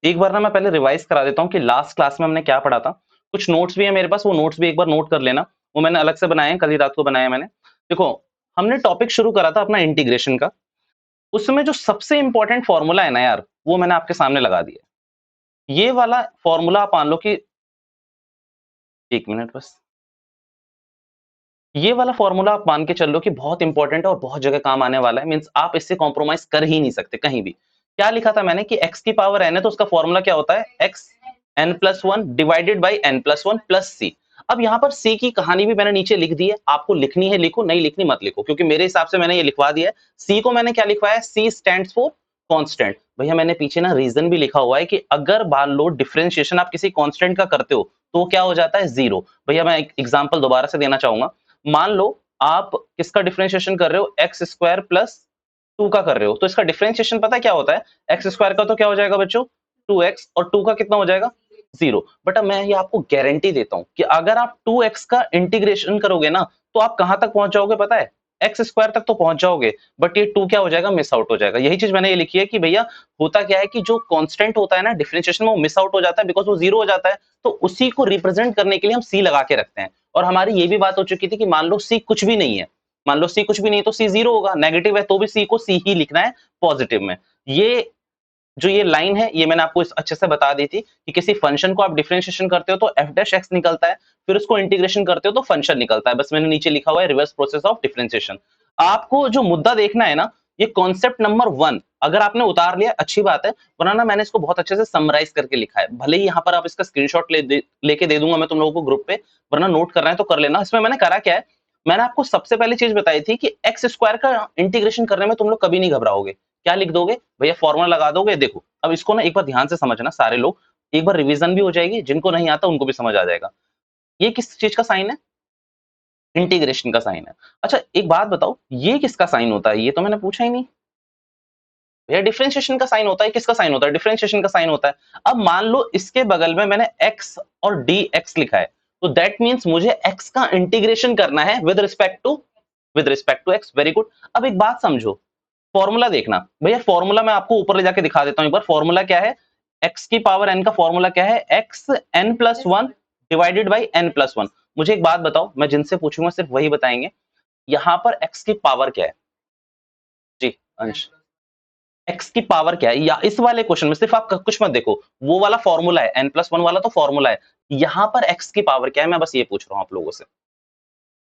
एक बार ना मैं पहले रिवाइज करा देता हूँ कि लास्ट क्लास में हमने क्या पढ़ा था। कुछ नोट्स भी है मेरे पास, वो नोट्स भी एक बार नोट कर लेना। वो मैंने अलग से बनाए हैं, कल ही रात को बनाया मैंने। देखो, हमने टॉपिक शुरू करा था अपना इंटीग्रेशन का। उसमें जो सबसे इंपॉर्टेंट फॉर्मूला है ना यार, वो मैंने आपके सामने लगा दिया। ये वाला फॉर्मूला आप मान लो कि 1 मिनट बस। ये वाला फॉर्मूला आप मान के चल लो कि बहुत इंपॉर्टेंट है और बहुत जगह काम आने वाला है। मींस आप इससे कॉम्प्रोमाइज कर ही नहीं सकते कहीं भी। क्या लिखा था मैंने कि x की पावर n है, तो उसका फॉर्मूला क्या होता है, x n+1 divided by n+1 plus c। अब यहाँ पर c की कहानी भी मैंने नीचे लिख दी है। आपको लिखनी है लिखो, नहीं लिखनी मत लिखो, क्योंकि मेरे हिसाब से मैंने ये लिखवा दिया है। c को मैंने क्या लिखवाया है, c स्टैंड्स फॉर कांस्टेंट। भैया मैंने पीछे ना रीजन भी लिखा हुआ है कि अगर मान लो डिफरेंशिएशन आप किसी कांस्टेंट का करते हो तो क्या हो जाता है, जीरो। भैया मैं एक एग्जांपल दोबारा से देना चाहूंगा। मान लो आप किसका डिफरेंशिएशन कर रहे हो, एक्स स्क्वायर प्लस 2 का कर रहे हो, तो इसका डिफरेंशिएशन पता है क्या होता है, एक्स स्क्वायर का तो क्या हो जाएगा बच्चों 2x, और 2 का कितना हो जाएगा, जीरो। बट अब मैं ये आपको गारंटी देता हूं कि अगर आप 2x का इंटीग्रेशन करोगे ना, तो आप कहां तक पहुंच जाओगे पता है, एक्स स्क्वायर तक तो पहुंच जाओगे, बट ये 2 क्या हो जाएगा, मिस आउट हो जाएगा। यही चीज मैंने ये लिखी है कि भैया होता क्या है कि जो कांस्टेंट होता है ना डिफरेंशिएशन में, वो मिस आउट हो जाता है बिकॉज वो जीरो हो जाता है। तो उसी को रिप्रेजेंट करने के लिए हम सी लगा के रखते हैं। और हमारी ये भी बात हो चुकी थी कि मान लो सी कुछ भी नहीं है, मान लो सी कुछ भी नहीं तो सी जीरो होगा, नेगेटिव है तो भी सी को सी ही लिखना है पॉजिटिव में। ये जो ये लाइन है, ये मैंने आपको इस अच्छे से बता दी थी कि किसी फंक्शन को आप डिफरेंशिएशन करते हो तो एफ डैश एक्स निकलता है, फिर उसको इंटीग्रेशन करते हो तो फंक्शन निकलता है। बस मैंने नीचे लिखा हुआ है रिवर्स प्रोसेस ऑफ डिफरेंशिएशन। आपको जो मुद्दा देखना है ना, ये कॉन्सेप्ट नंबर 1 अगर आपने उतार लिया अच्छी बात है, वरना ना मैंने इसको बहुत अच्छे से समराइज करके लिखा है। भले ही यहाँ पर आप इसका स्क्रीनशॉट लेके दे दूंगा मैं तुम लोगों को ग्रुप पे, वरना नोट करना है तो कर लेना। इसमें मैंने करा क्या है, मैंने आपको सबसे पहले चीज बताई थी कि एक्स स्क्वायर का इंटीग्रेशन करने में तुम लोग कभी नहीं घबराओगे। क्या लिख दोगे भैया, फॉर्मूला लगा दोगे। देखो अब इसको ना एक बार ध्यान से समझना सारे लोग, एक बार रिवीजन भी हो जाएगी, जिनको नहीं आता उनको भी समझ आ जाएगा। ये किस चीज का साइन है, इंटीग्रेशन का साइन है। अच्छा एक बात बताओ, ये किसका साइन होता है, ये तो मैंने पूछा ही नहीं। भैया डिफरेंशिएशन का साइन होता है, किसका साइन होता है, डिफरेंशिएशन का साइन होता है। अब मान लो इसके बगल में मैंने x और dx लिखा है, तो दैट मींस मुझे x का इंटीग्रेशन करना है with respect to x। Very good. अब एक बात समझो, फॉर्मूला देखना भैया, फॉर्मूला मैं आपको ऊपर ले जाके दिखा देता हूं एक बार। फॉर्मूला क्या है, x की पावर n का फॉर्मूला क्या है, x n+1 divided by n+1। मुझे एक बात बताओ, मैं जिनसे पूछूंगा सिर्फ वही बताएंगे, यहां पर x की पावर क्या है, जी अंश, x की पावर क्या है, या इस वाले क्वेश्चन में सिर्फ आप कुछ मत देखो, वो वाला फॉर्मूला है n+1 वाला तो फॉर्मूला है, यहां पर x की पावर क्या है, मैं बस ये पूछ रहा हूं आप लोगों से,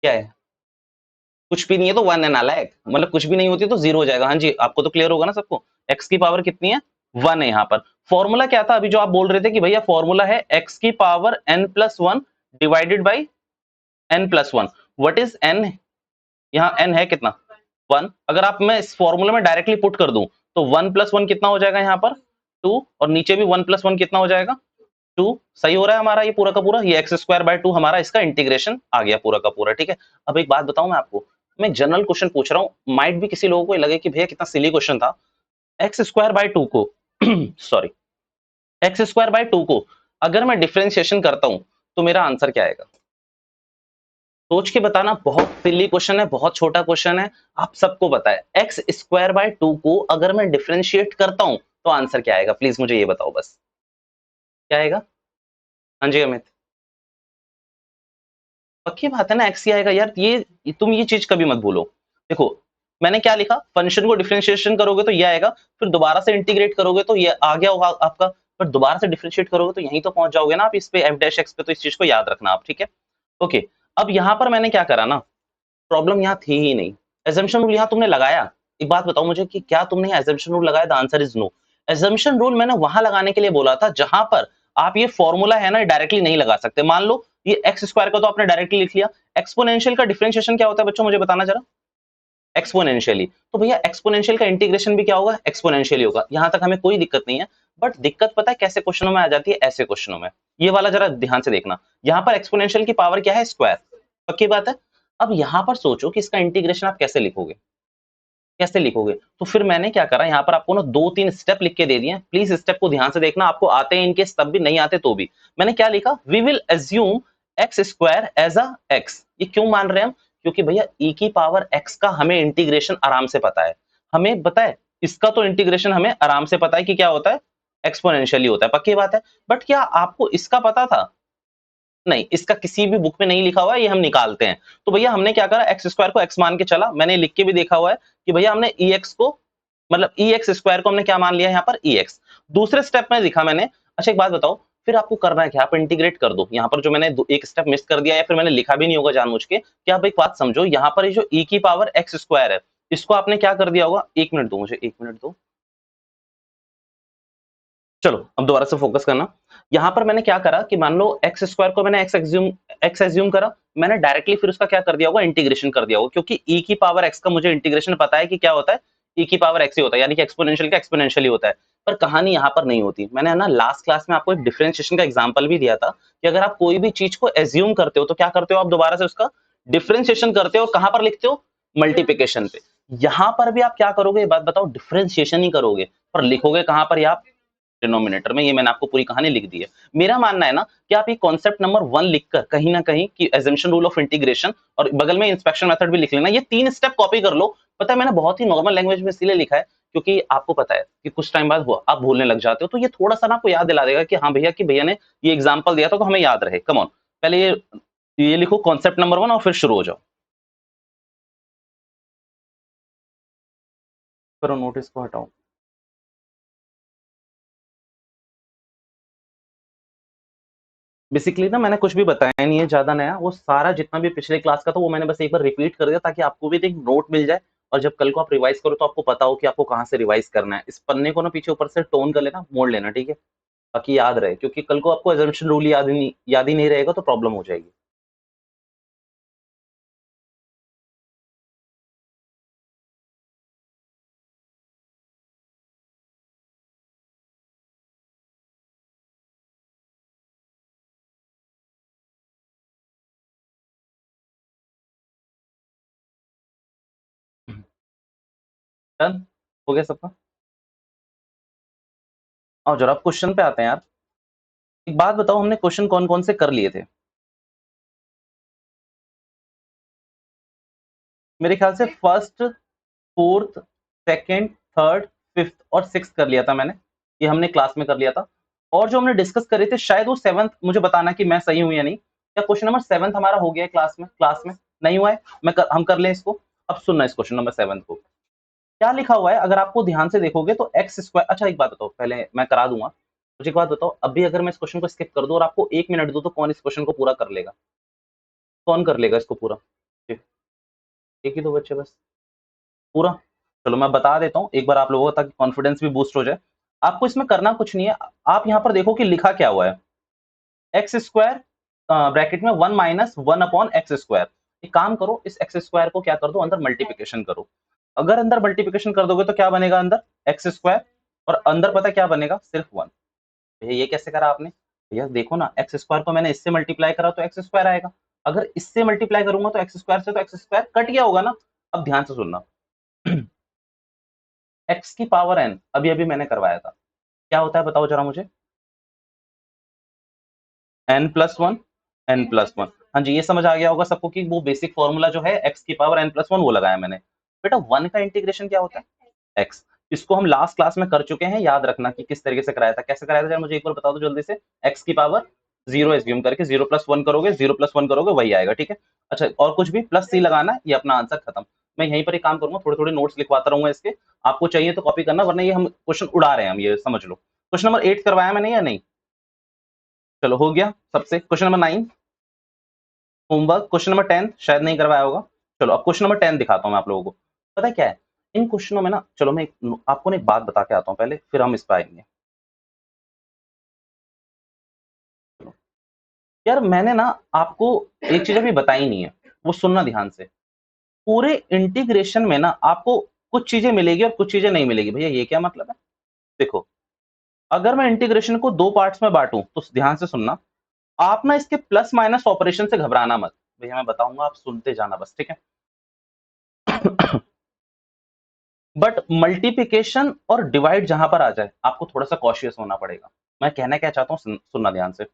क्या है। कुछ भी नहीं है तो 1 है नालायक, मतलब कुछ भी नहीं होती तो जीरो हो जाएगा। हाँ जी, आपको तो क्लियर होगा ना सबको, x की पावर कितनी है, 1 है यहाँ पर। फॉर्मूला क्या था अभी जो आप बोल रहे थे कि भैया फॉर्मूला है x की power n+1 divided by n+1। What is n, यहाँ n है कितना, 1। अगर आप मैं इस फॉर्मूले में डायरेक्टली पुट कर दूं तो 1+1 कितना हो जाएगा यहाँ पर, 2, और नीचे भी 1+1 कितना हो जाएगा, 2। सही हो रहा है हमारा ये पूरा का पूरा, ये x² बाई 2 हमारा इसका इंटीग्रेशन आ गया पूरा का पूरा, ठीक है। अब एक बात बताऊं मैं आपको, मैं जनरल क्वेश्चन पूछ रहा हूँ, माइट भी किसी लोगों को लगे कि भैया कितना सिली क्वेश्चन था। x² बाई 2 को सॉरी, x² बाई 2 को अगर मैं डिफरेंशिएशन करता हूं तो मेरा आंसर क्या आएगा, सोच के बताना। बहुत सिली क्वेश्चन है, बहुत छोटा क्वेश्चन है, आप सबको पता है। x² बाई 2 को अगर मैं डिफरेंशिएट करता हूं तो आंसर क्या आएगा, प्लीज मुझे ये बताओ बस, क्या आएगा। हाँ जी अमित, पक्की बात है ना, एक्स ही आएगा यार। ये तुम ये चीज कभी मत भूलो। देखो मैंने क्या लिखा, फंक्शन को डिफरेंशिएशन करोगे तो ये आएगा, फिर दोबारा से इंटीग्रेट करोगे तो ये आ गया होगा आपका, पर दोबारा से डिफरेंशिएट करोगे तो यहीं तो पहुंच जाओगे ना आप इस पे एफ डैश एक्स पे। तो इस चीज को याद रखना आप, ठीक है। ओके, अब यहाँ पर मैंने क्या करा ना, प्रॉब्लम यहाँ थी ही नहीं, एजम्पशन रूल यहाँ तुमने लगाया। एक बात बताओ मुझे कि क्या तुमने एजम्पशन रूल लगाया, the answer is no. Assumption rule मैंने वहां लगाने के लिए बोला था जहां पर आप ये फॉर्मूला है ना डायरेक्टली नहीं लगा सकते। मान लो ये x² का तो आपने डायरेक्टली लिख लिया, एक्सपोनेंशियल का डिफरेंशिएशन क्या होता है बच्चों, मुझे बताना जरा। एक्सपोनेंशियली, तो भैया एक्सपोनेंशियल का इंटीग्रेशन भी क्या होगा, एक्सपोनेंशियली होगा। यहां तक हमें कोई दिक्कत नहीं है, बट दिक्कत पता है कैसे क्वेश्चनों में आ जाती है, ऐसे क्वेश्चनों में। ये वाला जरा ध्यान से देखना, यहाँ पर एक्सपोनेंशियल की पावर क्या है, स्क्वायर, पक्की बात है। अब यहाँ पर सोचो कि इसका इंटीग्रेशन आप कैसे लिखोगे, कैसे लिखोगे। तो फिर मैंने क्या करा, यहाँ पर आपको ना 2-3 स्टेप लिख के दे दिए, प्लीज स्टेप को ध्यान से देखना, आपको आते हैं इनके तब भी, नहीं आते तो भी। मैंने क्या लिखा, we will assume x² as a x। ये क्यों मान रहे हैं हम, क्योंकि भैया e की पावर x का हमें इंटीग्रेशन आराम से पता है, हमें पता है इसका तो इंटीग्रेशन हमें आराम से पता है कि क्या होता है, एक्सपोनेंशियली होता है, पक्की बात है। बट क्या आपको इसका पता था? नहीं, इसका किसी भी बुक में नहीं लिखा हुआ है, ये हम निकालते हैं। तो भैया हमने क्या करा, एक्स स्क्वायर को एक्स मान के चला, मैंने लिख के भी देखा हुआ है कि भैया हमने ई एक्स को मतलब ई एक्स स्क्वायर को हमने क्या मान लिया यहाँ पर ई एक्स। दूसरे स्टेप में लिखा मैंने, अच्छा एक बात बताओ, फिर आपको करना है क्या, आप इंटीग्रेट कर दो। यहाँ पर जो मैंने एक स्टेप मिस कर दिया या फिर मैंने लिखा भी नहीं होगा जानबूझ के, कि आप एक बात समझो, यहाँ पर ये जो ई की पावर एक्स स्क्वायर है, इसको आपने क्या कर दिया होगा, 1 मिनट दो मुझे, 1 मिनट दो। चलो अब दोबारा से फोकस करना। यहाँ पर मैंने क्या करा कि मान लो एक्स स्क्वायर को मैंने एक्स एज्यूम करा, मैंने डायरेक्टली फिर उसका क्या कर दिया होगा, इंटीग्रेशन कर दिया होगा, क्योंकि e की पावर x का मुझे इंटीग्रेशन पता है कि क्या होता है, e की पावर x ही होता है, यानी कि एक्सपोनेंशियल का एक्सपोनेंशियल ही होता है। पर कहानी यहाँ पर नहीं होती। मैंने ना लास्ट क्लास में आपको एक डिफरेंशिएशन का एग्जांपल भी दिया था कि अगर आप कोई भी चीज को एज्यूम करते हो तो क्या करते हो, आप दोबारा से उसका डिफरेंशिएशन करते हो, कहां पर लिखते हो, मल्टीप्लिकेशन पे। यहाँ पर भी आप क्या करोगे, ये बात बताओ, डिफरेंशिएशन ही करोगे, पर लिखोगे कहां पर, आप डिनोमिनेटर में। ये मैंने आपको पूरी कहानी लिख दी है। मेरा मानना है ना कि आप ये कॉन्सेप्ट नंबर 1 लिखकर कहीं ना कहीं कि एजम्पशन रूल ऑफ इंटीग्रेशन और बगल में इंस्पेक्शन मेथड भी लिख लेना, ये 3 स्टेप कॉपी कर लो। पता है मैंने बहुत ही नॉर्मल लैंग्वेज में इसलिए लिखा है क्योंकि आपको पता है कि कुछ टाइम बाद आप भूलने लग जाते हो, तो ये थोड़ा सा ना आपको याद दिला देगा कि हाँ भैया, कि भैया ने ये एग्जाम्पल दिया था तो हमें याद रहे। कम ऑन, पहले ये लिखो कॉन्सेप्ट नंबर 1 और फिर शुरू हो जाओ। करो नोटिस को हटाओ। बेसिकली ना मैंने कुछ भी बताया नहीं है ज्यादा नया, वो सारा जितना भी पिछले क्लास का था वो मैंने बस एक बार रिपीट कर दिया ताकि आपको भी एक नोट मिल जाए, और जब कल को आप रिवाइज करो तो आपको पता हो कि आपको कहाँ से रिवाइज करना है। इस पन्ने को ना पीछे ऊपर से टोन कर लेना, मोड़ लेना, ठीक है, ताकि याद रहे, क्योंकि कल को आपको एजम्पशन रूल याद ही नहीं रहेगा तो प्रॉब्लम हो जाएगी। डन हो गया सबका। और जरा आप क्वेश्चन पे आते हैं यार। एक बात बताओ, हमने क्वेश्चन कौन कौन से कर लिए थे? मेरे ख्याल से first, fourth, second, third, fifth और सिक्स कर लिया था मैंने, ये हमने क्लास में कर लिया था। और जो हमने डिस्कस करे थे शायद वो सेवंथ, मुझे बताना कि मैं सही हूं या नहीं, क्या क्वेश्चन नंबर 7 हमारा हो गया है क्लास में नहीं हुआ है? हम कर लें इसको। अब सुनना इस क्वेश्चन नंबर 7 को क्या लिखा हुआ है, अगर आपको ध्यान से देखोगे तो एक्स स्क्वायर, अच्छा एक बात बताओ, पहले मैं करा दूंगा, मुझे एक बात बताओ, अभी अगर मैं इस क्वेश्चन को स्किप कर दूं और आपको 1 मिनट दूं तो कौन इस क्वेश्चन को पूरा कर लेगा? कौन कर लेगा इसको पूरा? एक एक ही दो बच्चे बस, पूरा। चलो मैं बता देता हूँ एक बार आप लोगों को ताकि कॉन्फिडेंस भी बूस्ट हो जाए। आपको इसमें करना कुछ नहीं है, आप यहाँ पर देखो कि लिखा क्या हुआ है, एक्स स्क्वायर ब्रैकेट में 1 माइनस 1 अपॉन एक्स स्क्वायर। एक काम करो, इस एक्स स्क्वायर को क्या कर दो, अंदर मल्टीप्लिकेशन करो। अगर अंदर मल्टीप्लिकेशन कर दोगे तो क्या बनेगा अंदर, एक्स स्क्वायर, और अंदर पता क्या बनेगा, सिर्फ 1। भैया ये कैसे करा आपने? भैया देखो ना, एक्स स्क्वायर को मैंने इससे मल्टीप्लाई करा तो एक्स स्क्वायर आएगा, अगर इससे मल्टीप्लाई करूंगा तो एक्स स्क्वायर से, तो एक्स स्क्वायर कट गया होगा ना। अब ध्यान से सुनना, एक्स की पावर एन अभी अभी मैंने करवाया था, क्या होता है बताओ जरा मुझे, n plus one, n plus one. हाँ जी, ये समझ आ गया होगा सबको कि वो बेसिक फॉर्मूला जो है एक्स की पावर एन प्लस वन वो लगाया मैंने। बेटा वन का इंटीग्रेशन क्या होता है, एक्स। इसको हम लास्ट क्लास में कर चुके हैं, याद रखना कि किस तरीके से कराया था, कैसे कराया था जरा मुझे एक बार बता दो जल्दी से। एक्स की पावर जीरो एज्यूम करके 0 + 1 करोगे, 0 + 1 करोगे वही आएगा, ठीक है। अच्छा और कुछ भी प्लस सी लगाना है, ये अपना आंसर खत्म। मैं यहीं पर एक काम करूंगा, थोड़े थोड़े नोट्स लिखवाता रहूंगा इसके, आपको चाहिए तो कॉपी करना, वरना ये हम क्वेश्चन उड़ा रहे हैं, हम ये समझ लो। क्वेश्चन नंबर 8 करवाया मैंने या नहीं? चलो हो गया सबसे। Question number 9 homework, question number 10 शायद नहीं करवाया होगा। चलो अब क्वेश्चन नंबर 10 दिखाता हूं मैं आप लोगों को। पता है क्या है इन क्वेश्चनों में ना, चलो मैं आपको ना एक बात बता के आता हूं पहले, फिर हम इस पे आएंगे। चलो यार, मैंने ना आपको एक चीज अभी बताई नहीं है, वो सुनना ध्यान से। पूरे इंटीग्रेशन में ना आपको कुछ चीजें मिलेगी और कुछ चीजें नहीं मिलेगी। भैया ये क्या मतलब है? देखो, अगर मैं इंटीग्रेशन को दो पार्ट्स में बांटूं तो ध्यान से सुनना, आप ना इसके प्लस माइनस ऑपरेशन से घबराना मत। भैया मैं बताऊंगा, आप सुनते जाना बस, ठीक है। बट मल्टीप्लिकेशन और डिवाइड जहां पर आ जाए आपको थोड़ा सा कॉशियस होना पड़ेगा। मैं कहना क्या चाहता हूँ सुनना ध्यान से।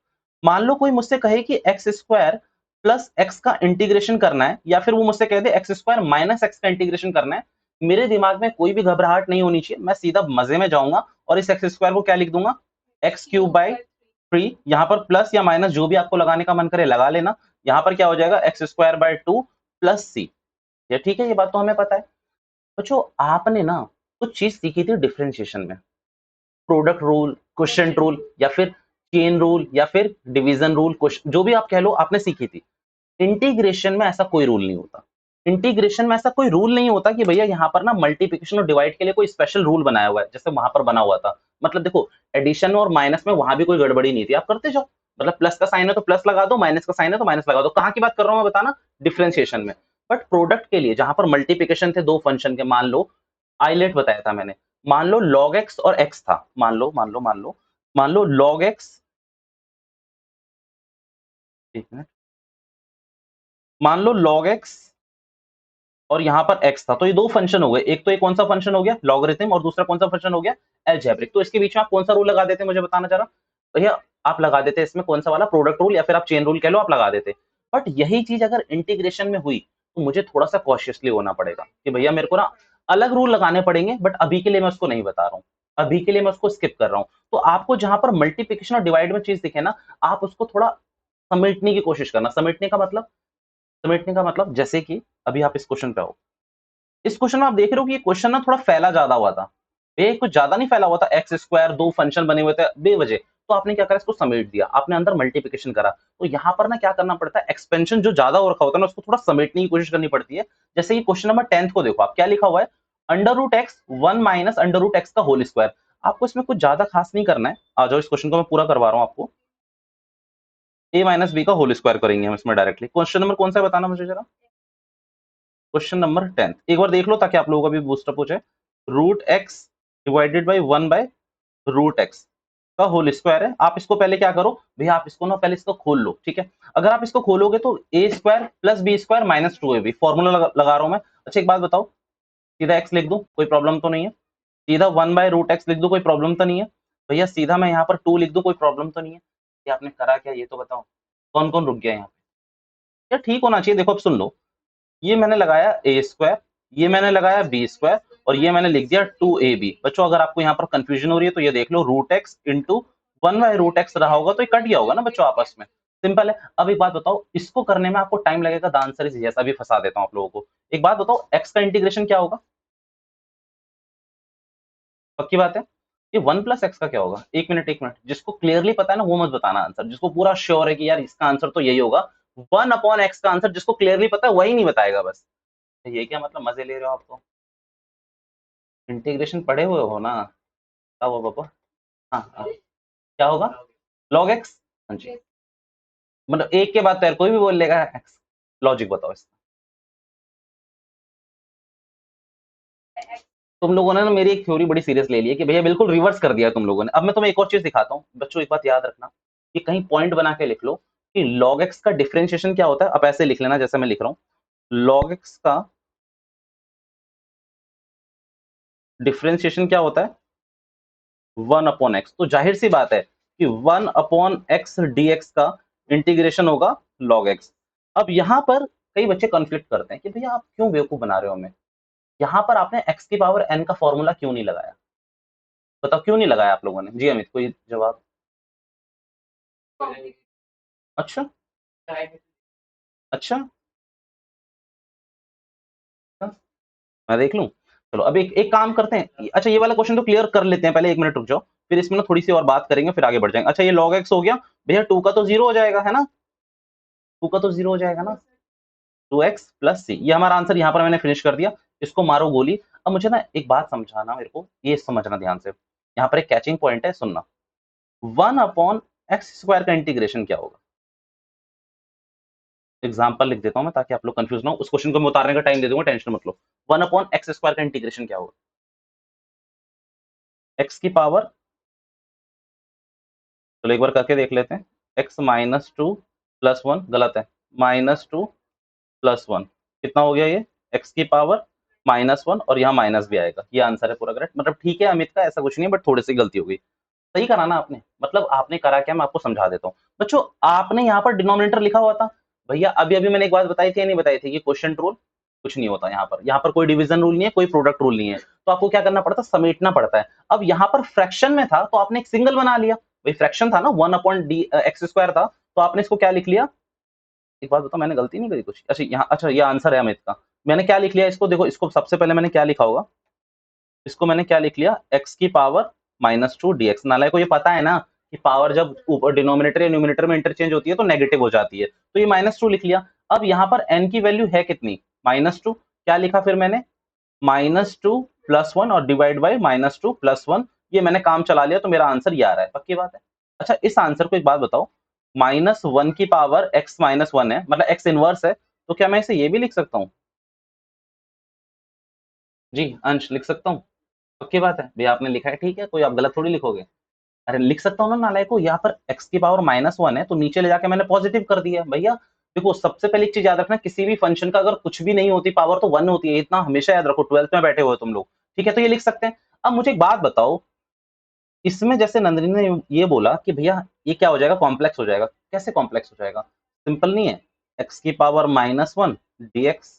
मान लो कोई मुझसे कहे कि एक्स स्क्वायर प्लस एक्स का इंटीग्रेशन करना है, या फिर वो मुझसे कह दे एक्स स्क्वायर माइनस एक्स का इंटीग्रेशन करना है, मेरे दिमाग में कोई भी घबराहट नहीं होनी चाहिए, मैं सीधा मजे में जाऊंगा और इस एक्स स्क्वायर को क्या लिख दूंगा, एक्स क्यूब बाई 3, यहाँ पर प्लस या माइनस जो भी आपको लगाने का मन करे लगा लेना। यहाँ पर क्या हो जाएगा, एक्स स्क्वायर बाय 2 प्लस सी। ये ठीक है, ये बात तो हमें पता है। बच्चों आपने ना कुछ चीज सीखी थी डिफरेंशिएशन में, प्रोडक्ट रूल, क्वोशिएंट रूल, या फिर चेन रूल, या फिर डिवीजन रूल, जो भी आप कह लो आपने सीखी थी। इंटीग्रेशन में ऐसा कोई रूल नहीं होता। इंटीग्रेशन में ऐसा कोई रूल नहीं होता कि भैया यहाँ पर ना मल्टीप्लिकेशन और डिवाइड के लिए कोई स्पेशल रूल बनाया हुआ है जैसे वहां पर बना हुआ था। मतलब देखो एडिशन और माइनस में वहां भी कोई गड़बड़ी नहीं थी, आप करते जाओ। मतलब प्लस का साइन है तो प्लस लगा दो, माइनस का साइन है तो माइनस लगा दो। कहाँ की बात कर रहा हूँ मैं बताना, डिफरेंशिएशन में। बट प्रोडक्ट के लिए जहां पर मल्टीप्लिकेशन थे दो फंक्शन के, मान लो आइलेट बताया था मैंने, मान लो log x और x था, मान लो log x, एक मिनट, मान लो log x और यहाँ पर x था, तो ये दो फंक्शन हो गए। एक तो ये कौन सा फंक्शन हो गया, लॉगरिथम, और दूसरा कौन सा फंक्शन हो गया, अलजेब्रिक। तो इसके बीच में आप कौन सा रूल लगा देते, मुझे बताना जरा भैया। आप लगा देते इसमें कौन सा वाला, प्रोडक्ट रूल, या फिर आप चेन रूल कह लो, आप लगा देते। बट यही चीज अगर इंटीग्रेशन में हुई तो मुझे थोड़ा सा कॉशियसली होना पड़ेगा कि भैया मेरे को ना अलग रूल लगाने पड़ेंगे, बट अभी के लिए मैं उसको नहीं बता रहा हूँ, अभी के लिए मैं उसको स्किप कर रहा हूँ। तो आपको जहां पर मल्टीप्लिकेशन और डिवाइड में चीज दिखे ना, आप उसको थोड़ा समेटने की कोशिश करना। समेटने का मतलब जैसे कि अभी आप इस क्वेश्चन पे आओ, इस क्वेश्चन में आप देख रहे हो कि ये क्वेश्चन ना थोड़ा फैला ज्यादा हुआ था, ये कुछ ज्यादा नहीं फैला हुआ था। एक्स स्क्वायर दो फंक्शन बने हुए थे बेवजह, तो आपने क्या करा, इसको समेट दिया, आपने अंदर मल्टीप्लिकेशन करा। तो यहाँ पर ना क्या करना पड़ता है, एक्सपेंशन जो ज्यादा हो रखा होता है ना उसको थोड़ा समेटने की कोशिश करनी पड़ती है। जैसे कि क्वेश्चन नंबर 10 को देखो, आप क्या लिखा हुआ है, under root x 1 minus under root x का होल स्क्वायर। आपको इसमें कुछ ज्यादा खास नहीं करना है, आ जाओ इस क्वेश्चन को मैं पूरा करवा रहा हूँ आपको। ए माइनस बी का होल स्क्वायर करेंगे हम इसमें डायरेक्टली। क्वेश्चन नंबर कौन सा है बताना मुझे जरा, क्वेश्चन नंबर 10 एक बार देख लो ताकि आप लोगों का भी बूस्टअप हो जाए। Root x divided by 1 by root x का होल स्क्वायर है। आप इसको पहले क्या करो भैया, आप इसको ना पहले इसको खोल लो, ठीक है। अगर आप इसको खोलोगे तो A square plus B square minus 2ab formula लगा रहा हूं मैं। अच्छा एक बात बताओ, सीधा एक्स लिख दूं कोई प्रॉब्लम तो नहीं है, सीधा 1 बाय रूट एक्स लिख दूं कोई प्रॉब्लम तो नहीं है भैया, सीधा मैं यहाँ पर 2 लिख दूं कोई प्रॉब्लम तो नहीं है। ये आपने करा क्या, ये तो बताओ, कौन कौन रुक गया यहाँ पे, क्या ठीक होना चाहिए। देखो अब सुन लो, ये मैंने लगाया ए स्क्वायर, ये मैंने लगाया बी स्क्वायर, और ये मैंने लिख दिया 2ab। बच्चों अगर आपको यहाँ पर कंफ्यूजन हो रही है तो ये देख लो, root X into 1 by root X रहा होगा तो ये कट गया होगा ना बच्चों आपस में, सिंपल है। अब एक बात बताओ, इसको करने में आपको टाइम लगेगा, द आंसर इज यस। अभी फंसा देता हूँ आप लोगों को। एक बात बताओ, एक्स का इंटीग्रेशन क्या होगा, पक्की बात है, ये 1 प्लस एक्स का क्या होगा। एक मिनट, जिसको क्लियरली पता है ना वो मत बताना आंसर, जिसको पूरा श्योर है कि यार इसका आंसर तो यही होगा 1 अपॉन एक्स का आंसर, जिसको क्लियरली पता है वही नहीं बताएगा बस। ये क्या मतलब, मजे ले रहे हो आप तो, इंटीग्रेशन पढ़े हुए हो ना, क्या हुआ पापा। हाँ हाँ, क्या होगा, लॉग एक्स, हाँ जी। मतलब एक के बाद तो यार कोई भी बोल लेगा एक्स, लॉजिक बताओ इसका। तुम लोगों ने ना मेरी एक थ्योरी बड़ी सीरियस ले ली है कि भैया बिल्कुल रिवर्स कर दिया तुम लोगों ने। अब मैं तुम्हें एक और चीज दिखाता हूँ बच्चों, एक बात याद रखना, कि कहीं पॉइंट बना के लिख लो कि लॉग एक्स का डिफरेंशिएशन क्या होता है। अब ऐसे लिख लेना जैसे मैं लिख रहा हूँ, लॉग एक्स का डिफरेंशिएशन क्या होता है, 1 अपॉन एक्स। तो जाहिर सी बात है कि 1 अपॉन एक्स डीएक्स का इंटीग्रेशन होगा लॉग एक्स। अब यहां पर कई बच्चे कंफ्लिक्ट करते हैं कि भैया आप क्यों बेवकूफ बना रहे हो हमें, यहां पर आपने एक्स की पावर एन का फॉर्मूला क्यों नहीं लगाया, बताओ क्यों नहीं लगाया आप लोगों ने। जी अमित कोई जवाब। अच्छा, अच्छा, मैं देख लूं, चलो अब एक एक काम करते हैं। अच्छा ये वाला क्वेश्चन तो क्लियर कर लेते हैं पहले, एक मिनट रुक जाओ, फिर इसमें ना थोड़ी सी और बात करेंगे फिर आगे बढ़ जाएंगे। अच्छा ये log x हो गया भैया, 2 का तो जीरो हो जाएगा है ना, 2 का तो जीरो हो जाएगा ना, 2x प्लस सी, ये हमारा आंसर यहाँ पर मैंने फिनिश कर दिया। इसको मारो गोली। अब मुझे ना एक बात समझाना, मेरे को ये समझना ध्यान से, यहाँ पर एक कैचिंग पॉइंट है, सुनना। 1 अपॉन एक्स स्क्वायर का इंटीग्रेशन क्या होगा, एग्जाम्पल लिख देता हूं मैं ताकि आप लोग कंफ्यूज ना हो। उस क्वेश्चन को मैं उतारने का टाइम दे दूंगा, टेंशन मत लो। 1 अपॉन एक्स स्क्वायर का इंटीग्रेशन क्या होगा, एक्स की पावर, चलो एक बार करके देख लेते हैं, एक्स माइनस 2 प्लस 1, गलत है, माइनस 2 प्लस 1, कितना हो गया ये, एक्स की पावर -1, और यहाँ माइनस भी आएगा। ये आंसर है पूरा करेक्ट। मतलब ठीक है अमित का ऐसा कुछ नहीं है, बट थोड़ी सी गलती हो गई। सही करा ना आपने, मतलब आपने करा क्या मैं आपको समझा देता हूँ बच्चों। आपने यहाँ पर डिनोमिनेटर लिखा हुआ था भैया, अभी अभी मैंने एक बात बताई थी या नहीं बताई थी, कि क्वेश्चन रूल, कुछ नहीं होता यहाँ पर कोई डिवीजन रूल नहीं है, कोई प्रोडक्ट रूल नहीं है, तो आपको क्या करना पड़ता है, समेटना पड़ता है। अब यहाँ पर फ्रैक्शन में था तो आपने एक सिंगल बना लिया, भाई फ्रैक्शन था ना, 1/x² था, तो आपने इसको क्या लिख लिया, एक बात बताओ, मैंने गलती नहीं करी कुछ? अच्छा यहाँ, अच्छा ये आंसर है अमित का, मैंने क्या लिख लिया इसको, देखो इसको सबसे पहले मैंने क्या लिखा होगा, इसको मैंने क्या लिख लिया, x⁻²dx। नालायक को ये पता है ना कि पावर जब ऊपर डिनोमिनेटर या न्यूमिनेटर में इंटरचेंज होती है तो नेगेटिव हो जाती है, तो ये -2 लिख लिया। अब यहाँ पर n की वैल्यू है कितनी, -2, क्या लिखा फिर मैंने, -2 + 1 और डिवाइड बाय -2 + 1, ये मैंने काम चला लिया, तो मेरा आंसर ये आ रहा है, पक्की बात है। अच्छा इस आंसर को एक बात बताओ, -1 की पावर x-1 है, मतलब x इनवर्स है, तो क्या मैं इसे ये भी लिख सकता हूँ? जी अंश, लिख सकता हूँ? पक्की बात है भैया, आपने लिखा है ठीक है, कोई आप गलत थोड़ी लिखोगे। अरे लिख सकता हूँ ना नालायक को, यहाँ पर x की पावर -1 है तो नीचे ले जाके मैंने पॉजिटिव कर दिया भैया। देखो सबसे पहले एक चीज याद रखना, किसी भी फंक्शन का अगर कुछ भी नहीं होती पावर तो 1 होती है, इतना हमेशा याद रखो, 12th में बैठे हुए हो तुम लोग, ठीक है, तो ये लिख सकते हैं। अब मुझे एक बात बताओ, इसमें जैसे नंदिनी ने ये बोला कि भैया ये क्या हो जाएगा, कॉम्प्लेक्स हो जाएगा, कैसे कॉम्प्लेक्स हो जाएगा, सिंपल नहीं है, x की पावर -1 dx,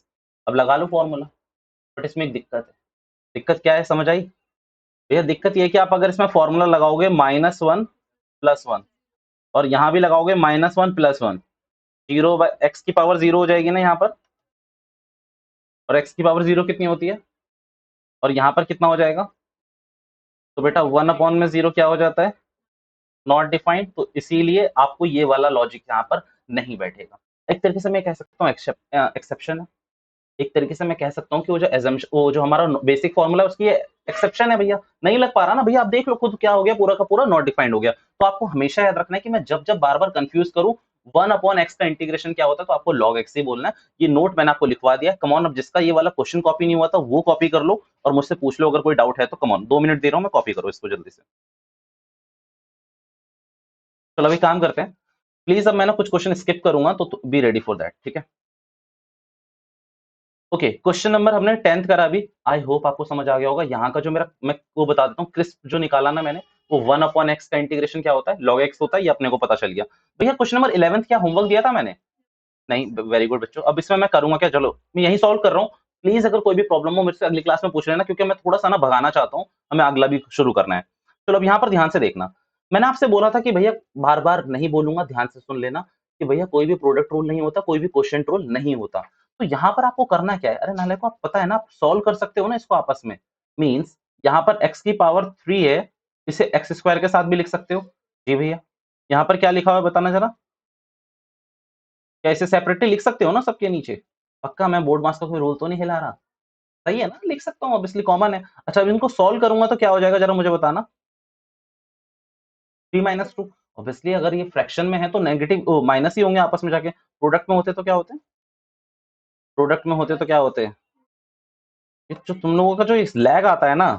अब लगा लो फॉर्मूला, बट इसमें एक दिक्कत है। दिक्कत क्या है, समझ आई भैया? दिक्कत ये है कि आप अगर इसमें फॉर्मूला लगाओगे -1 + 1 और यहाँ भी लगाओगे -1 + 1, 0/x की पावर 0 हो जाएगी ना यहाँ पर, और x की पावर 0 कितनी होती है, और यहाँ पर कितना हो जाएगा, तो बेटा 1/0 क्या हो जाता है, नॉट डिफाइंड, तो इसीलिए आपको ये वाला लॉजिक यहाँ पर नहीं बैठेगा। एक तरीके से मैं कह सकता हूँ एक्सेप्शन है, एक तरीके से मैं कह सकता हूँ कि वो जो हमारा बेसिक फॉर्मूला है उसकी एक्सेप्शन है भैया, नहीं लग पा रहा ना भैया, आप देख लो खुद क्या हो गया, पूरा का पूरा नॉट डिफाइंड हो गया। तो आपको हमेशा याद रखना है कि मैं जब जब बार बार कंफ्यूज करूं 1/x का इंटीग्रेशन क्या होता है, तो आपको log x ही बोलना है। ये नोट मैंने आपको लिखवा दिया, कमॉन, अब जिसका ये वाला क्वेश्चन कॉपी नहीं हुआ था वो कॉपी कर लो और मुझसे पूछ लो, अगर कोई डाउट है तो कमॉन, 2 मिनट दे रहा हूँ मैं, कॉपी करो इसको जल्दी से। चलो अभी काम करते हैं, प्लीज अब मैं ना कुछ क्वेश्चन स्किप करूंगा, तो बी रेडी फॉर दैट, ठीक है? ओके, क्वेश्चन नंबर हमने 10th करा अभी, आई होप आपको समझ आ गया होगा। यहाँ का जो मेरा, मैं वो बता देता हूँ, क्रिस्प जो निकाला ना मैंने, वो 1/x का इंटीग्रेशन क्या होता है, log x होता है, ये अपने को पता चल गया। भैया क्वेश्चन नंबर 11th क्या होमवर्क दिया था मैंने? नहीं, वेरी गुड बच्चों, अब इसमें मैं करूंगा क्या, चलो मैं यही सॉल्व कर रहा हूँ। प्लीज अगर कोई भी प्रॉब्लम हो मुझसे अगली क्लास में पूछ लेना, क्योंकि मैं थोड़ा सा ना भगाना चाहता हूँ, हमें अगला भी शुरू करना है। चलो अब यहाँ पर ध्यान से देखना, मैंने आपसे बोला था कि भैया, बार बार नहीं बोलूंगा, ध्यान से सुन लेना, कि भैया कोई भी प्रोडक्ट रूल नहीं होता, कोई भी क्वेश्चन रूल नहीं होता। तो यहाँ पर आपको करना क्या है, अरे नाले को आप पता है ना, आप सॉल्व कर सकते हो ना इसको आपस में, मीन्स यहाँ पर x की पावर 3 है, इसे x² के साथ भी लिख सकते हो। जी भैया, यहाँ पर क्या लिखा हुआ है बताना जरा, क्या इसे सेपरेटली लिख सकते हो ना सबके नीचे? पक्का, मैं बोर्ड मास का कोई रूल तो नहीं हिला रहा? सही है ना, लिख सकता हूँ, ऑब्वियसली कॉमन है। अच्छा अब इनको सॉल्व करूंगा तो क्या हो जाएगा जरा मुझे बताना, 3 - 2, ऑब्वियसली अगर ये फ्रैक्शन में है तो नेगेटिव माइनस ही होंगे आपस में जाके, प्रोडक्ट में होते तो क्या होते हैं, प्रोडक्ट में होते तो क्या होते हैं, ये जो तुम लोगों का जो इस लैग आता है ना,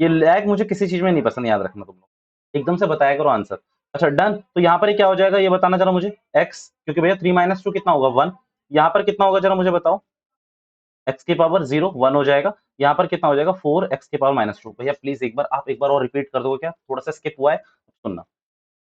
ये लैग मुझे किसी चीज में नहीं पसंद, याद रखना तुम लोग एकदम से बताया करो आंसर। अच्छा डन, तो यहाँ पर ये क्या हो जाएगा ये बताना जरा मुझे, x, क्योंकि भैया 3 - 2 कितना होगा 1, यहाँ पर कितना होगा जरा मुझे बताओ, x की पावर 0 1 हो जाएगा, यहाँ पर कितना हो जाएगा 4x की पावर -2। भैया प्लीज एक बार आप एक बार और रिपीट कर दोगे क्या, थोड़ा सा स्किप हुआ है, सुनना।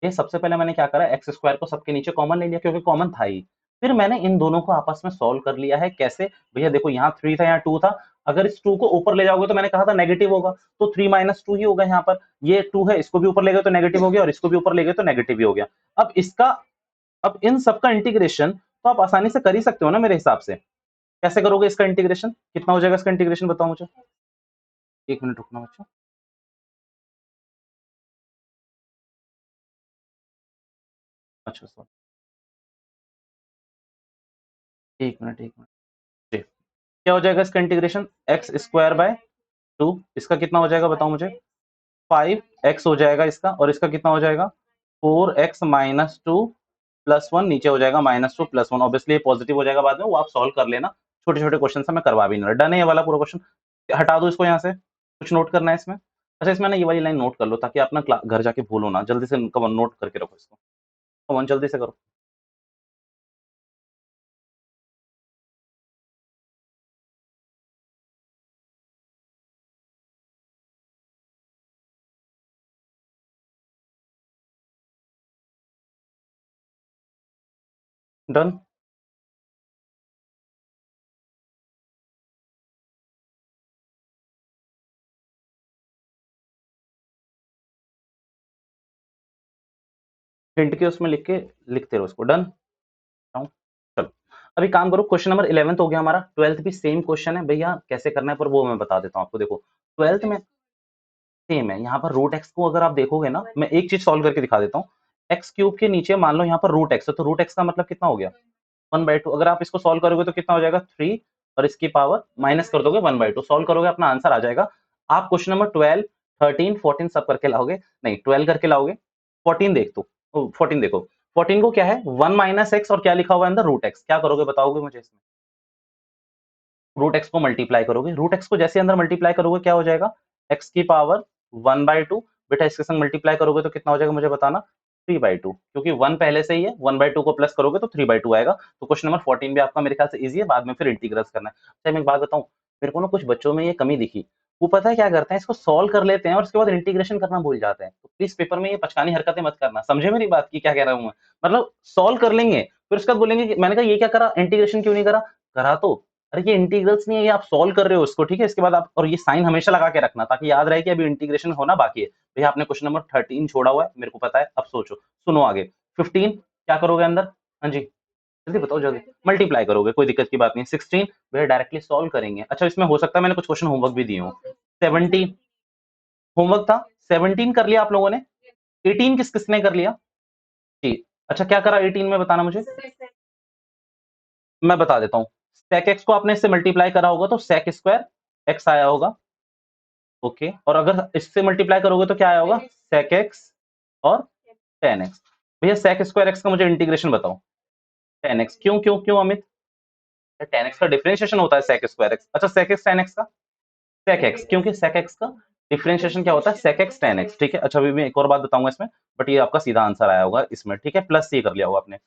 ये सबसे पहले मैंने क्या करा, एक्स स्क्वायर को सबके नीचे कॉमन ले लिया क्योंकि कॉमन था ही। फिर मैंने इन दोनों को आपस में सॉल्व कर लिया है, कैसे भैया, देखो यहाँ 3 था, यहाँ 2 था, अगर इस 2 को ऊपर ले जाओगे तो मैंने कहा था नेगेटिव होगा, तो 3 - 2 ही होगा यहाँ पर, ये 2 है, इसको भी ऊपर ले गए तो नेगेटिव हो गया, और इसको भी ऊपर ले गए तो नेगेटिव ही हो गया। अब इसका, अब इन सबका इंटीग्रेशन तो आप आसानी से कर ही सकते हो ना मेरे हिसाब से। कैसे करोगे इसका इंटीग्रेशन, कितना हो जाएगा इसका इंटीग्रेशन बताओ मुझे, 1 मिनट रुकना बच्चों, अच्छा सर, 1 मिनट जी, क्या हो जाएगा इसका इंटीग्रेशन, x² / 2, इसका कितना हो जाएगा बताओ मुझे, 5x हो जाएगा इसका, और इसका कितना हो जाएगा 4x - 2 + 1, नीचे हो जाएगा -2 + 1, ऑब्वियसली ये पॉजिटिव हो जाएगा बाद में, वो आप सॉल्व कर लेना, छोटे छोटे क्वेश्चन से मैं करवा भी नहीं रहा, डन है ये वाला पूरा क्वेश्चन, हटा दो इसको यहाँ से, कुछ नोट करना है इसमें, अच्छा इसमें ना ये वाली लाइन नोट कर लो ताकि आप ना घर जाके भूलो ना, जल्दी से कमन नोट करके रखो इसको, कमन जल्दी से करो। डन, हिंट के उसमें लिखते रहो उसको। डन। चलो अभी काम करो, क्वेश्चन नंबर 11 हो गया हमारा। 12th भी सेम क्वेश्चन है भैया, कैसे करना है पर वो मैं बता देता हूँ आपको। देखो 12th में सेम है, यहाँ पर रूट एक्स को अगर आप देखोगे ना, मैं एक चीज सॉल्व करके दिखा देता हूँ। एक्स क्यूब के नीचे मान लो यहाँ पर रूट एक्स है, तो रूट एक्स का मतलब कितना हो गया 1/2। अगर आप इसको सॉल्व करोगे तो कितना हो जाएगा 3, और इसकी पावर माइनस कर दोगे 1/2, सॉल्व करोगे अपना आंसर आ जाएगा। आप क्वेश्चन नंबर 12 13 14 सब करके लाओगे, नहीं 12 करके लाओगे। 14 देख दो, 14 देखो। 14 को क्या है 1 माइनस एक्स, और क्या लिखा हुआ है अंदर रूट एक्स। क्या करोगे बताओगे मुझे इसमें? रूट एक्स को मल्टीप्लाई करोगे, रूट एक्स को जैसे अंदर मल्टीप्लाई करोगे क्या हो जाएगा एक्स की पावर 1/2। बेटा इसके संग मल्टीप्लाई करोगे तो कितना हो जाएगा मुझे बताना 3/2, क्योंकि 1 पहले से ही है, 1/2 को प्लस करोगे तो 3/2 आएगा। तो क्वेश्चन नंबर 14 भी आपका मेरे ख्याल से इजी है, बाद में फिर इंटीग्रल्स करना है। अच्छा मैं एक बात बताऊं, मेरे को ना कुछ बच्चों में ये कमी दिखी, वो पता है क्या करते हैं, इसको सॉल्व कर लेते हैं और उसके बाद इंटीग्रेशन करना भूल जाते हैं। तो प्लीज पेपर में ये पचकानी हरकतें मत करना, समझे मेरी बात की क्या कह रहा हूँ मैं? मतलब सॉल्व कर लेंगे फिर उसके बाद बोलेंगे कि मैंने कहा ये क्या करा, इंटीग्रेशन क्यों नहीं करा। करा तो, अरे ये इंटीग्रल्स नहीं है, ये आप सॉल्व कर रहे हो उसको, ठीक है। इसके बाद आप, और ये साइन हमेशा लगा के रखना ताकि याद रहे कि अभी इंटीग्रेशन होना बाकी है। भैया आपने क्वेश्चन नंबर 13 छोड़ा हुआ है, मेरे को पता है। अब सोचो, सुनो आगे। 15 क्या करोगे अंदर? हाँ जी जल्दी बताओ, जल्दी मल्टीप्लाई करोगे, कोई दिक्कत की बात नहीं। 16 भैया डायरेक्टली सॉल्व करेंगे। अच्छा इसमें हो सकता है मैंने कुछ क्वेश्चन होमवर्क भी दिए हो। 17 होमवर्क था, 17 कर लिया आप लोगों ने। 18 किस किसने कर लिया जी? अच्छा क्या करा 18 में बताना मुझे, मैं बता देता हूँ। sec x को आपने इससे मल्टीप्लाई करा होगा तो sec स्क्वायर x आया होगा, ओके। और अगर इससे मल्टीप्लाई करोगे तो क्या आया होगा sec x और tan x। भैया sec स्क्वायर x का मुझे इंटीग्रेशन बताओ। tan x क्यों क्यों क्यों अमित? tan x का डिफरेंशिएशन होता है sec स्क्वायर x। अच्छा sec x tan x का sec x, क्योंकि sec x का डिफरेंशिएशन क्या होता है sec x tan x, ठीक है। अच्छा अभी मैं एक और बात बताऊंगा इसमें, बट ये आपका सीधा आंसर आया होगा इसमें, ठीक है। प्लस ये कर लिया होगा आपने।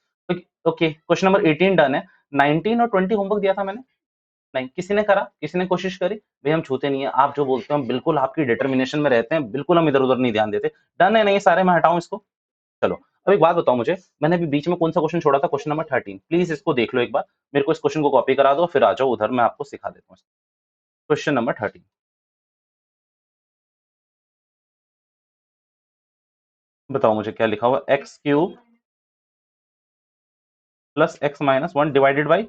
ओके क्वेश्चन नंबर 18 डन है। 19 और 20 होमवर्क दिया था मैंने, नहीं किसी ने करा, किसी ने कोशिश करी? भैया हम छूते नहीं है, आप जो बोलते हो हम बिल्कुल आपकी डिटर्मिनेशन में रहते हैं, बिल्कुल हम इधर उधर नहीं ध्यान देते। डन है नहीं सारे, मैं हटाऊं इसको? चलो अब एक बात बताओ मुझे, मैंने अभी बीच में कौन सा क्वेश्चन छोड़ा था, क्वेश्चन नंबर 13, प्लीज इसको देख लो एक बार। मेरे को इस क्वेश्चन को कॉपी करा दो, फिर आ जाओ उधर, मैं आपको सिखा देता हूँ। क्वेश्चन नंबर 13 बताओ मुझे क्या लिखा हुआ, x cube plus x minus 1 divided by.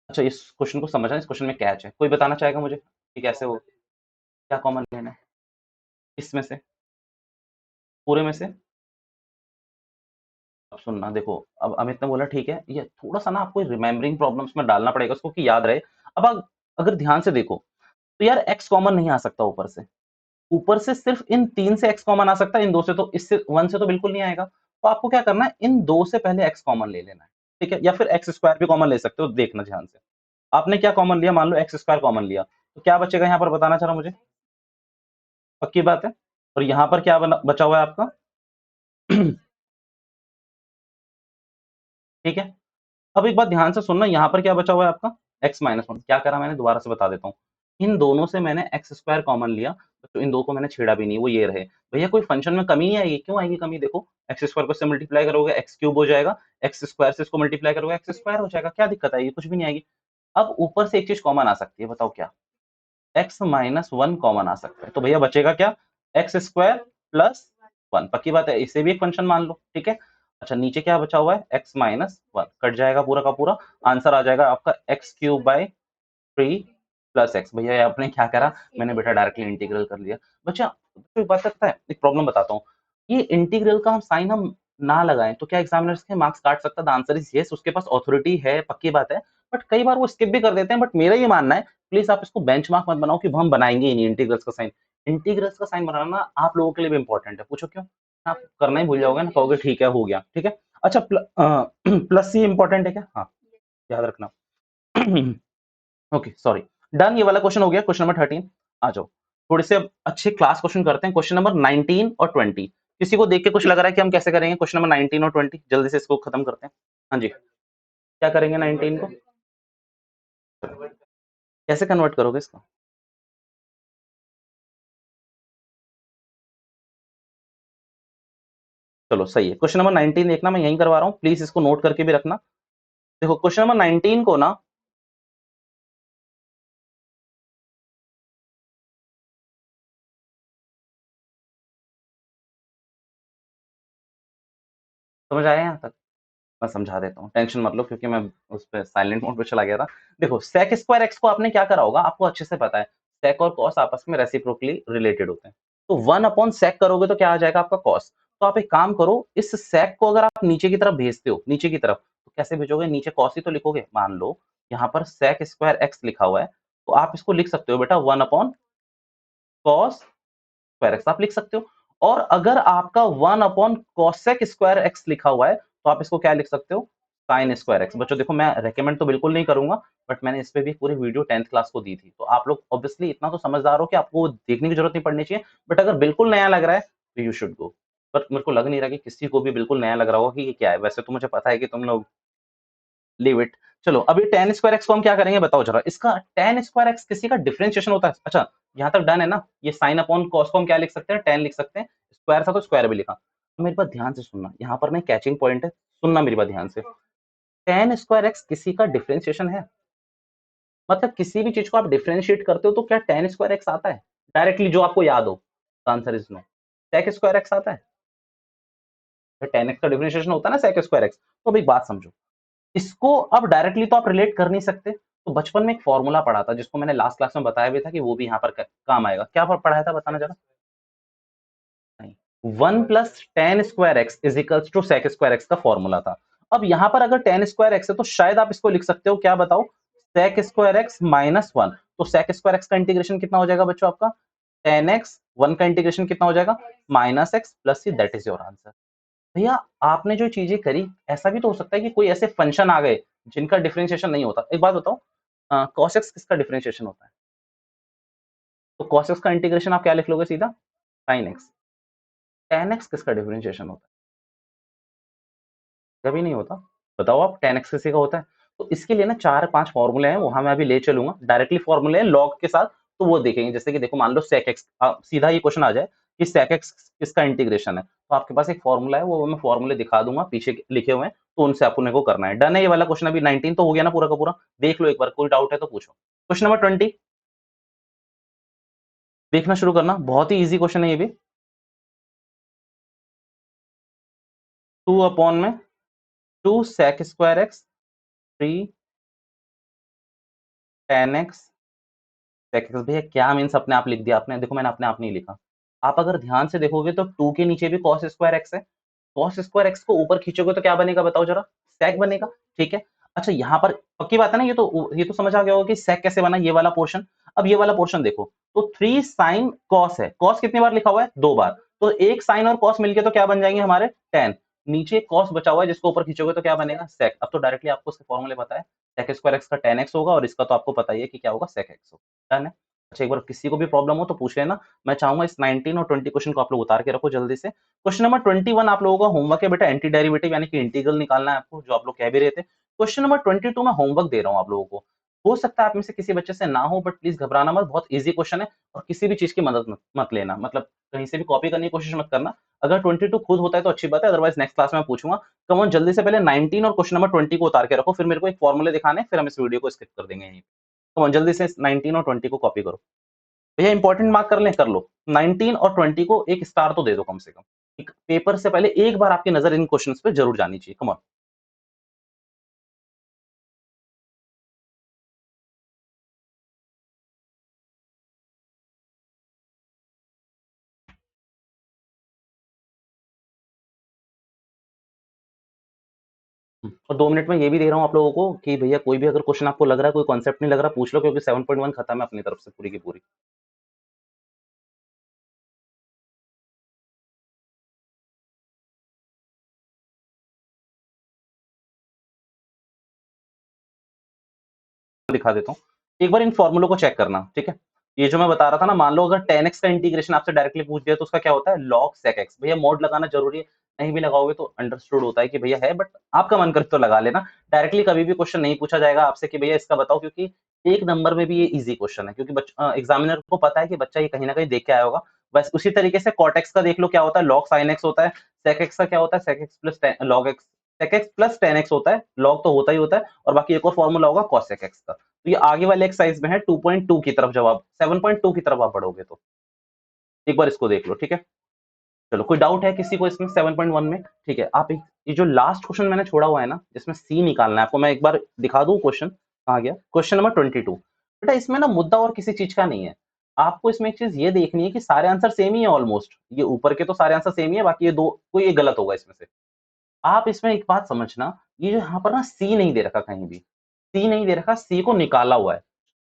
अच्छा इस क्वेश्चन को समझना, इस क्वेश्चन में कैच है, कोई बताना चाहेगा मुझे कि कैसे हो, क्या कॉमन लेना है इसमें से, पूरे में से? अब सुनना देखो, अब अमित ने बोला ठीक है, ये थोड़ा सा ना आपको रिमेम्बरिंग प्रॉब्लम्स में डालना पड़ेगा उसको कि याद रहे। अब अगर ध्यान से देखो तो यार एक्स कॉमन नहीं आ सकता ऊपर से, ऊपर से सिर्फ इन तीन से एक्स कॉमन आ सकता है, इन दो से तो, इससे वन से तो बिल्कुल नहीं आएगा। तो आपको क्या करना है, इन दो से पहले एक्स कॉमन ले लेना है, ठीक है। या फिर एक्स स्क्वायर भी कॉमन ले सकते हो, देखना ध्यान से। आपने क्या कॉमन लिया, मान लो एक्स स्क्वायर कॉमन लिया, तो क्या बचेगा यहाँ पर बताना चाह रहा मुझे, पक्की बात है। और यहाँ पर क्या बचा हुआ है आपका ठीक है। अब एक बात ध्यान से सुनना, यहाँ पर क्या बचा हुआ है आपका x-1। क्या करा मैंने, दोबारा से बता देता हूँ। इन दोनों से मैंने एक्स स्क्वायर कॉमन लिया, तो इन दो को मैंने छेड़ा भी नहीं, वो ये रहे। भैया कोई फंक्शन में कमी नहीं आएगी, क्यों आएगी कमी? देखो एक्स स्क्वायर को इससे मल्टीप्लाई करोगे एक्स क्यूब हो जाएगा, एक्स स्क्वायर से इसको मल्टीप्लाई करोगे एक्स स्क्वायर हो जाएगा, क्या दिक्कत आएगी? कुछ भी नहीं आएगी। अब ऊपर से एक चीज कॉमन आ सकती है, बताओ क्या? x-1 कॉमन आ सकता है, तो भैया बचेगा क्या, एक्स स्क्वायर प्लस 1। पक्की बात है, इसे भी एक फंक्शन मान लो, ठीक है। अच्छा नीचे क्या बचा हुआ है, x-1 कट जाएगा पूरा का पूरा, आंसर आ जाएगा आपका x cube by 3 plus x. भैया ये आपने क्या करा, मैंने बेटा डायरेक्टली इंटीग्रल कर लिया। बच्चा कोई बात सकता है, एक प्रॉब्लम बताता हूँ, ये इंटीग्रल का हम साइन हम ना लगाएं तो क्या एग्जामिनर्स के मार्क्स काट सकता है? द आंसर इज यस, उसके पास ऑथोरिटी है, पक्की बात है। बट कई बार वो स्किप भी कर देते हैं, बट मेरा ये मानना है प्लीज आप इसको बेंचमार्क मत बनाओ कि हम बनाएंगे ही नहीं इंटीग्रल्स का साइन। इंटीग्रल्स का साइन बनाना आप लोगों के लिए भी इंपॉर्टेंट है, पूछो क्यों? आप करना ही भूल जाओगे ना, कहोगे ठीक है हो गया, ठीक है। अच्छा प्लस सी इंपॉर्टेंट है क्या? हाँ याद रखना ओके सॉरी। डन, ये वाला क्वेश्चन हो गया, क्वेश्चन नंबर 13। आ जाओ थोड़े से अब अच्छे क्लास क्वेश्चन करते हैं, क्वेश्चन नंबर 19 और 20। किसी को देख के कुछ लग रहा है कि हम कैसे करेंगे क्वेश्चन नंबर 19 और 20? जल्दी से इसको खत्म करते हैं। हाँ जी क्या करेंगे 19 को, कैसे कन्वर्ट करोगे इसको? चलो सही है, क्वेश्चन नंबर 19 देखना, मैं यहीं करवा रहा हूँ, प्लीज इसको नोट करके भी रखना। देखो क्वेश्चन नंबर 19 को ना, समझ आया यहाँ तक? मैं समझा देता हूँ, टेंशन मत लो क्योंकि मैं उस पे साइलेंट मोड पे चला गया था। देखो sec स्क्वायर x को आपने क्या करा होगा, आपको अच्छे से पता है, sec और cos आपस में रेसिप्रोकली रिलेटेड होते हैं। तो 1 अपॉन sec करोगे तो क्या आ जाएगा आपका cos। तो आप एक काम करो, इस sec को अगर आप नीचे की तरफ भेजते हो, नीचे की तरफ, तो कैसे भेजोगे? नीचे cos ही तो लिखोगे। मान लो यहाँ पर sec स्क्वायर x लिखा हुआ है, तो आप इसको लिख सकते हो बेटा 1 अपॉन cos स्क्वायर x आप लिख सकते हो। और अगर आपका 1 अपॉन cosec स्क्वायर x लिखा हुआ है, तो आप इसको क्या लिख सकते हो? sin square x। बच्चों देखो, मैं रेकमेंड तो बिल्कुल नहीं करूंगा, बट मैंने इस पे भी पूरी वीडियो 10th क्लास को दी थी, तो आप लोग ऑब्वियसली इतना तो समझदार हो कि आपको वो देखने की जरूरत नहीं पड़नी चाहिए। बट अगर बिल्कुल नया लग रहा है तो यू शुड गो। बट मेरे को लग नहीं रहा कि किसी को भी बिल्कुल नया लग रहा होगा कि ये क्या है। वैसे तो मुझे पता है कि तुम लोग लीव इट। चलो अभी tan स्क्वायर एक्स को हम क्या करेंगे बताओ जरा। इसका tan स्क्वायर एक्स किसी का डिफरेंशिएशन होता है? अच्छा, यहाँ तक डन है ना। ये साइन अपॉन कॉस को हम क्या लिख सकते हैं? tan लिख सकते हैं। स्क्वायर था तो स्क्वायर भी लिखा। तो मेरी बात ध्यान से सुनना, यहाँ पर ना कैचिंग पॉइंट है, सुनना मेरी बात ध्यान से। tan स्क्वायर एक्स किसी का डिफरेंशिएशन है? मतलब किसी भी चीज को आप डिफरेंशिएट करते हो तो क्या tan स्क्वायर एक्स आता है डायरेक्टली जो आपको याद हो? Answer is no. sec square x आता है? tan एक्स का डिफरेंशिएशन होता है ना sec स्क्वायर एक्स। तो अब एक बात समझो, इसको अब डायरेक्टली तो आप रिलेट कर नहीं सकते। तो बचपन में एक फॉर्मूला पढ़ा था जिसको मैंने लास्ट क्लास में बताया भी था कि वो भी यहाँ पर काम आएगा। क्या पढ़ाया था बताना जरा। नहीं, 1 plus tan square x is equals to sec square x का फॉर्मूला था। अब यहाँ पर अगर टेन स्क्वायर एक्स है तो शायद आप इसको लिख सकते हो, क्या बताओ, सेक स्क्वायर एक्स माइनस 1। तो सेक स्क्वायर एक्स का इंटीग्रेशन कितना हो जाएगा बच्चों आपका? टेन एक्स, 1 का इंटीग्रेशन कितना हो जाएगा? Minus x plus c, that is your answer. भैया आपने जो चीजें करी, ऐसा भी तो हो सकता है कि कोई ऐसे फंक्शन आ गए जिनका डिफरेंशिएशन नहीं होता। एक बात बताओ, cos x किसका डिफरेंशिएशन होता है? तो cos x का इंटीग्रेशन आप क्या लिख लोगे सीधा? sin x। tan x किसका डिफरेंशिएशन होता है? कभी नहीं होता। बताओ आप tan x किसी का होता है? तो इसके लिए ना 4-5 फॉर्मूले हैं, वहां मैं अभी ले चलूंगा। डायरेक्टली फॉर्मूले हैं log के साथ, तो वो देखेंगे। जैसे कि देखो, मान लो sec x, सीधा ये क्वेश्चन आ जाए कि sec x किसका इंटीग्रेशन है, तो आपके पास एक फॉर्मूला है, वो मैं फॉर्मूले दिखा दूंगा पीछे लिखे हुए हैं, तो उनसे अपने को करना है। डन है ये वाला क्वेश्चन। अभी 19 तो हो गया ना पूरा का पूरा। देख लो एक बार, कोई डाउट है तो पूछो। क्वेश्चन नंबर 20 देखना शुरू करना, बहुत ही इजी क्वेश्चन है ये भी। 2 अपॉन में 2 sec square x 3 tan x sec x। भैया क्या मीन्स अपने आप लिख दिया आपने? देखो मैंने अपने आप नहीं लिखा। आप अगर ध्यान से देखोगे तो 2 के नीचे भी cos स्क्वायर एक्स है। cos स्क्वायर एक्स को ऊपर खींचोगे तो क्या बनेगा बताओ जरा? sec बनेगा। ठीक है। अच्छा, यहाँ पर पक्की बात है ना, ये तो समझ आ गया होगा कि sec कैसे बना, ये वाला पोर्शन। अब ये वाला पोर्शन देखो, तो 3 sin cos है। cos कितनी बार लिखा हुआ है? 2 बार। तो एक sin और cos मिलके तो क्या बन जाएंगे हमारे? tan। नीचे cos बचा हुआ है जिसको ऊपर खींचोगे तो क्या बनेगा? sec। अब तो डायरेक्टली आपको इसके फॉर्मूले पता है। sec स्क्वायर एक्स का tan x होगा और इसका तो आपको पता ही है कि क्या होगा? sec x होगा। डन है। अच्छा, एक बार किसी को भी प्रॉब्लम हो तो पूछ लेना। मैं चाहूंगा इस 19 और 20 क्वेश्चन को आप लोग उतार के रखो जल्दी से। क्वेश्चन नंबर 21 आप लोगों का होमवर्क है बेटा। एंटी डेरिवेटिव यानी कि इंटीग्रल निकालना है आपको, जो आप लोग कह भी रहे थे। क्वेश्चन नंबर 22 में होमवर्क दे रहा हूँ आप लोगों को। हो सकता है आप में से किसी बच्चे से ना हो, बट प्लीज घबराना मत, बहुत इजी क्वेश्चन है। और किसी भी चीज की मदद मत लेना, मतलब कहीं से भी कॉपी करने की कोशिश मत करना। अगर 22 खुद होता है तो अच्छी बात है, अदरवाइज नेक्स्ट क्लास में पूछूंगा। कमन जल्दी से पहले 19 और क्वेश्चन नंबर 20 को उतार के रखो, फिर मेरे को एक फॉर्मूले दिखाने, फिर हम इस वीडियो को स्किप कर देंगे यहीं। कमन जल्दी से 19 और 20 को कॉपी करो। भैया इंपॉर्टेंट मार्क कर लें, कर लो। 19 और 20 को एक स्टार तो दे दो कम से कम। एक पेपर से पहले एक बार आपकी नजर इन क्वेश्चंस पे जरूर जानी चाहिए। Come on. और 2 मिनट में ये भी दे रहा हूँ आप लोगों को कि भैया कोई भी अगर क्वेश्चन आपको लग रहा है, कोई कॉन्सेप्ट नहीं लग रहा, पूछ लो, क्योंकि 7.1 खत्म है अपनी तरफ से पूरी की पूरी। दिखा देता हूँ, एक बार इन फॉर्मूलों को चेक करना, ठीक है। ये जो मैं बता रहा था ना, मान लो अगर tan x का इंटीग्रेशन आपसे डायरेक्टली पूछ दिया तो उसका क्या होता है? log sec x। भैया मोड लगाना जरूरी है, नहीं भी लगाओगे तो अंडरस्टूड होता है कि भैया है, बट आपका मन करे तो लगा लेना। डायरेक्टली कभी भी क्वेश्चन नहीं पूछा जाएगा आपसे कि भैया इसका बताओ, क्योंकि एक नंबर में भी ये इजी क्वेश्चन है, क्योंकि एग्जामिनर को पता है कि बच्चा ये कहीं ना कहीं देख के आया होगा। बस उसी तरीके से cot x का देख लो क्या होता है, log sin x होता है। sec x का क्या होता है? sec x plus log x। sec x plus tan x होता है, log तो होता ही होता है, और बाकी एक और फॉर्मूला होगा cos sec x का। तो ये आगे वाले एक्सरसाइज में है 2.2 की तरफ, जब आप 7.2 की तरफ आप बढ़ोगे तो एक बार इसको देख लो, ठीक है। चलो कोई डाउट है किसी को इसमें 7.1 में? ठीक है, आप ये जो लास्ट क्वेश्चन मैंने छोड़ा हुआ है ना, जिसमें सी निकालना है आपको, मैं एक बार दिखा दूं क्वेश्चन कहाँ गया। Question number 22। बेटा इसमें ना मुद्दा और किसी चीज का नहीं है, आपको इसमें एक चीज ये देखनी है कि सारे आंसर सेम ही है ऑलमोस्ट, ये ऊपर के तो सारे आंसर सेम ही है, बाकी ये दो कोई एक गलत होगा इसमें से। आप इसमें एक बात समझना, ये जो यहाँ पर ना सी नहीं दे रखा कहीं भी, सी नहीं दे रखा, सी को निकाला हुआ है।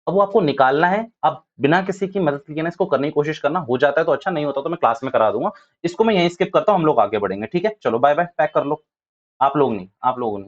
अब वो आपको निकालना है, आप बिना किसी की मदद लिए ना इसको करने की कोशिश करना, हो जाता है तो अच्छा, नहीं होता तो मैं क्लास में करा दूंगा। इसको मैं यहीं स्किप करता हूँ, हम लोग आगे बढ़ेंगे। ठीक है, चलो बाय बाय, पैक कर लो। आप लोग नहीं, आप लोगों ने